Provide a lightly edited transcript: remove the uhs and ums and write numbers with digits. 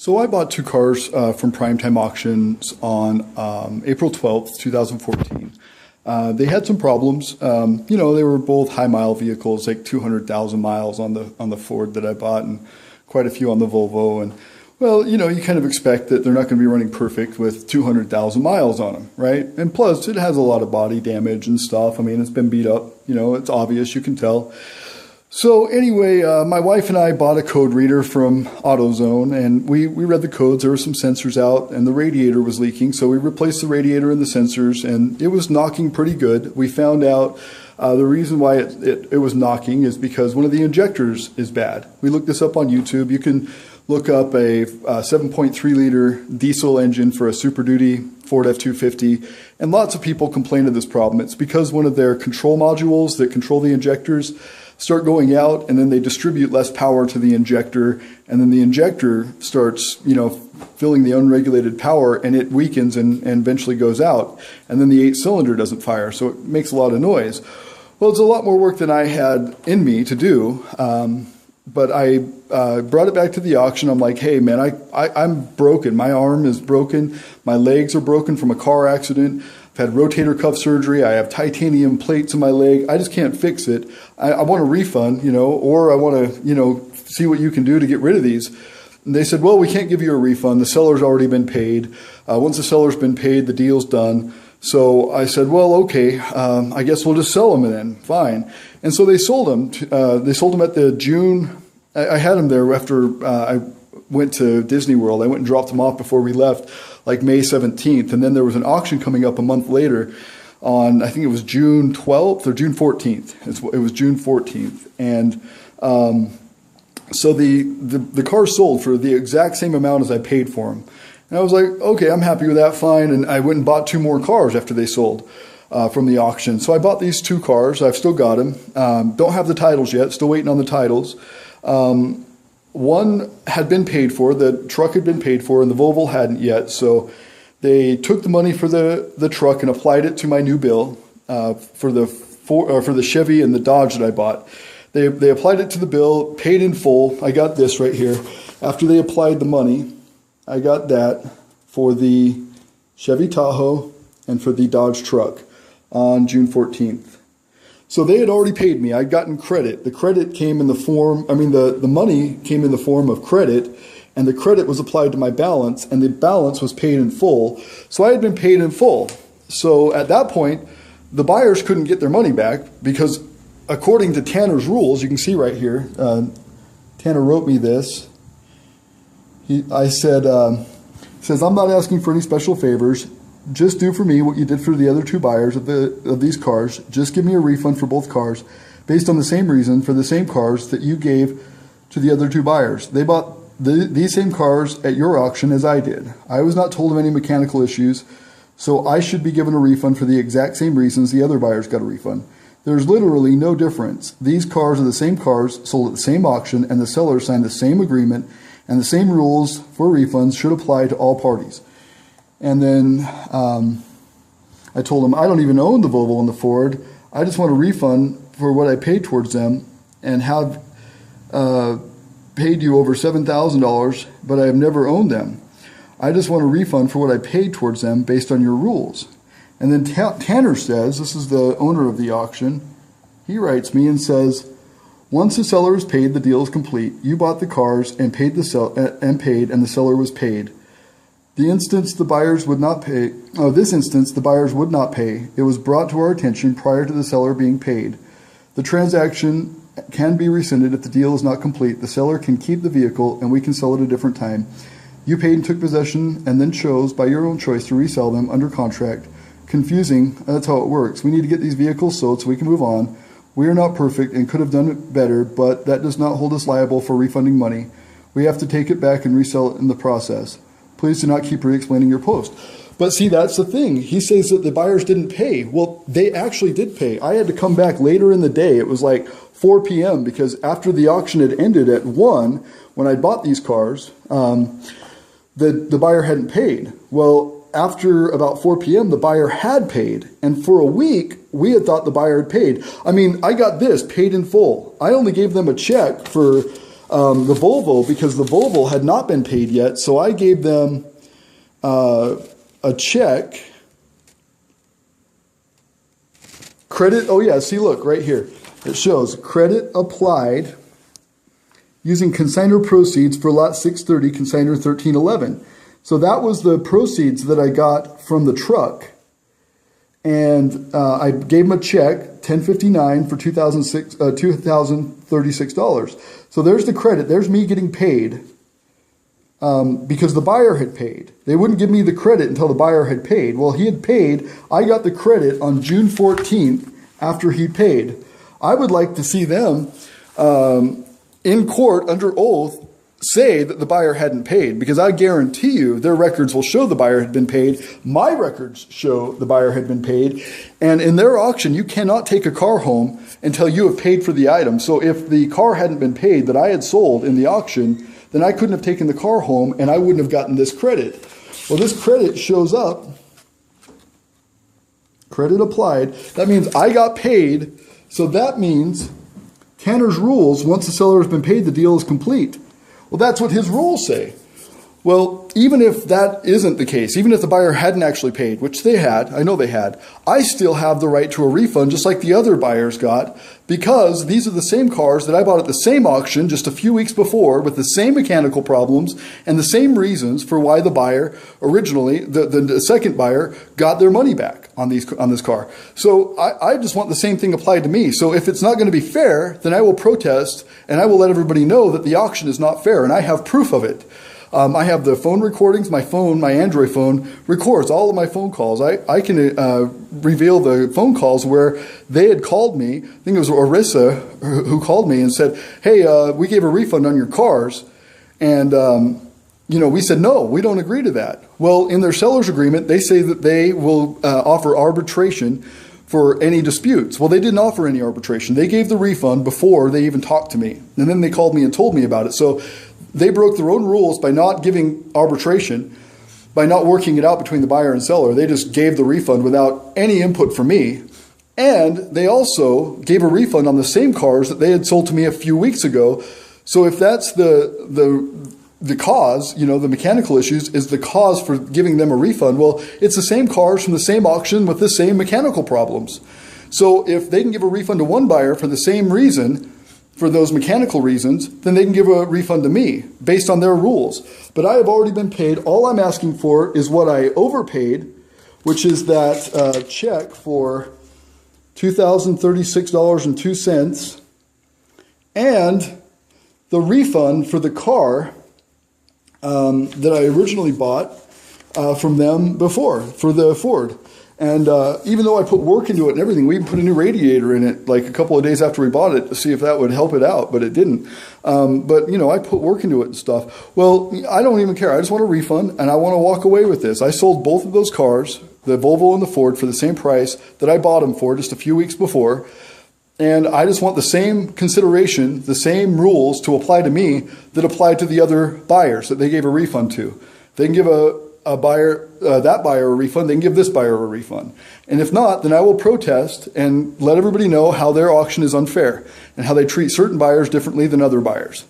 So I bought two cars from Primetime Auctions on April 12th, 2014. They had some problems. They were both high mile vehicles, like 200,000 miles on the Ford that I bought and quite a few on the Volvo. And well, you kind of expect that they're not going to be running perfect with 200,000 miles on them, right? And plus, it has a lot of body damage and stuff. I mean, it's been beat up. It's obvious, you can tell. So anyway, my wife and I bought a code reader from AutoZone, and we read the codes. There were some sensors out, and the radiator was leaking. So we replaced the radiator and the sensors, and it was knocking pretty good. We found out the reason why it was knocking is because one of the injectors is bad. We looked this up on YouTube. You can look up a 7.3 liter diesel engine for a Super Duty Ford F-250, and lots of people complain of this problem. It's because one of their control modules that control the injectors start going out, and then they distribute less power to the injector, and then the injector starts, filling the unregulated power, and it weakens and eventually goes out, and then the 8-cylinder doesn't fire, so it makes a lot of noise. Well, it's a lot more work than I had in me to do, but I brought it back to the auction. I'm like, hey man, I'm broken. My arm is broken. My legs are broken from a car accident. I've had rotator cuff surgery. I have titanium plates in my leg. I just can't fix it. I want a refund, or I want to, see what you can do to get rid of these. And they said, well, we can't give you a refund. The seller's already been paid. Once the seller's been paid, the deal's done. So I said, well, okay, I guess we'll just sell them then. Fine. And so they sold them. They sold them at the June. I had them there after I went to Disney World. I went and dropped them off before we left, like May 17th. And then there was an auction coming up a month later on, I think it was June 12th or June 14th. It was June 14th. And so the cars sold for the exact same amount as I paid for them. And I was like, okay, I'm happy with that, fine. And I went and bought two more cars after they sold from the auction. So I bought these two cars. I've still got them. Don't have the titles yet. Still waiting on the titles. One had been paid for. The truck had been paid for, and the Volvo hadn't yet. So they took the money for the truck and applied it to my new bill for the Chevy and the Dodge that I bought. They applied it to the bill, paid in full. I got this right here. After they applied the money, I got that for the Chevy Tahoe and for the Dodge truck on June 14th. So they had already paid me. I'd gotten credit. The credit came in the form, the money came in the form of credit, and the credit was applied to my balance, and the balance was paid in full. So I had been paid in full. So at that point, the buyers couldn't get their money back because according to Tanner's rules, you can see right here, Tanner wrote me this. I said, says, I'm not asking for any special favors. Just do for me what you did for the other two buyers of these cars. Just give me a refund for both cars based on the same reason for the same cars that you gave to the other two buyers. They bought these same cars at your auction as I did. I was not told of any mechanical issues, so I should be given a refund for the exact same reasons the other buyers got a refund. There's literally no difference. These cars are the same cars sold at the same auction, and the seller signed the same agreement, and the same rules for refunds should apply to all parties. And then I told him, I don't even own the Volvo and the Ford. I just want a refund for what I paid towards them and have paid you over $7,000, but I have never owned them. I just want a refund for what I paid towards them based on your rules. And then Tanner says, this is the owner of the auction, he writes me and says, once the seller is paid, the deal is complete. You bought the cars and paid and the seller was paid. This instance, the buyers would not pay. It was brought to our attention prior to the seller being paid. The transaction can be rescinded if the deal is not complete. The seller can keep the vehicle and we can sell it a different time. You paid and took possession and then chose by your own choice to resell them under contract. Confusing, that's how it works. We need to get these vehicles sold so we can move on. We are not perfect and could have done it better, but that does not hold us liable for refunding money. We have to take it back and resell it in the process. Please do not keep re-explaining your post. But see, that's the thing. He says that the buyers didn't pay. Well, they actually did pay. I had to come back later in the day. It was like 4 p.m. because after the auction had ended at 1, when I bought these cars, the buyer hadn't paid. Well, after about 4 p.m., the buyer had paid. And for a week, we had thought the buyer had paid. I mean, I got this, paid in full. I only gave them a check for the Volvo, because the Volvo had not been paid yet. So I gave them a check. Credit, oh yeah, see, look, right here. It shows credit applied using consignor proceeds for lot 630, consignor 1311. So that was the proceeds that I got from the truck. And I gave them a check, $1059 for $2,036. So there's the credit. There's me getting paid because the buyer had paid. They wouldn't give me the credit until the buyer had paid. Well, he had paid. I got the credit on June 14th after he paid. I would like to see them in court under oath say that the buyer hadn't paid, because I guarantee you their records will show the buyer had been paid. My records show the buyer had been paid. And in their auction, you cannot take a car home until you have paid for the item. So if the car hadn't been paid that I had sold in the auction, then I couldn't have taken the car home and I wouldn't have gotten this credit. Well, this credit shows up. Credit applied. That means I got paid. So that means Tanner's rules, once the seller has been paid, the deal is complete. Well, that's what his rules say. Well, even if that isn't the case, even if the buyer hadn't actually paid, which they had, I know they had, I still have the right to a refund just like the other buyers got, because these are the same cars that I bought at the same auction just a few weeks before with the same mechanical problems and the same reasons for why the buyer originally, the second buyer, got their money back on this car. So I just want the same thing applied to me. So if it's not going to be fair, then I will protest and I will let everybody know that the auction is not fair, and I have proof of it. I have the phone recordings. My Android phone, records all of my phone calls. I can reveal the phone calls where they had called me. I think it was Orissa who called me and said, hey, we gave a refund on your cars. And, we said, no, we don't agree to that. Well, in their seller's agreement, they say that they will offer arbitration for any disputes. Well, they didn't offer any arbitration. They gave the refund before they even talked to me. And then they called me and told me about it. So they broke their own rules by not giving arbitration, by not working it out between the buyer and seller. They just gave the refund without any input from me. And they also gave a refund on the same cars that they had sold to me a few weeks ago. So if that's the cause, the mechanical issues is the cause for giving them a refund, well, it's the same cars from the same auction with the same mechanical problems. So if they can give a refund to one buyer for the same reason, for those mechanical reasons, then they can give a refund to me based on their rules. But I have already been paid. All I'm asking for is what I overpaid, which is that check for $2,036.02 and the refund for the car that I originally bought from them before, for the Ford. And even though I put work into it and everything, we even put a new radiator in it like a couple of days after we bought it to see if that would help it out, but it didn't. But I put work into it and stuff. Well, I don't even care. I just want a refund, and I want to walk away with this. I sold both of those cars, the Volvo and the Ford, for the same price that I bought them for just a few weeks before. And I just want the same consideration, the same rules to apply to me that apply to the other buyers that they gave a refund to. They can give that buyer a refund, they can give this buyer a refund. And if not, then I will protest and let everybody know how their auction is unfair and how they treat certain buyers differently than other buyers.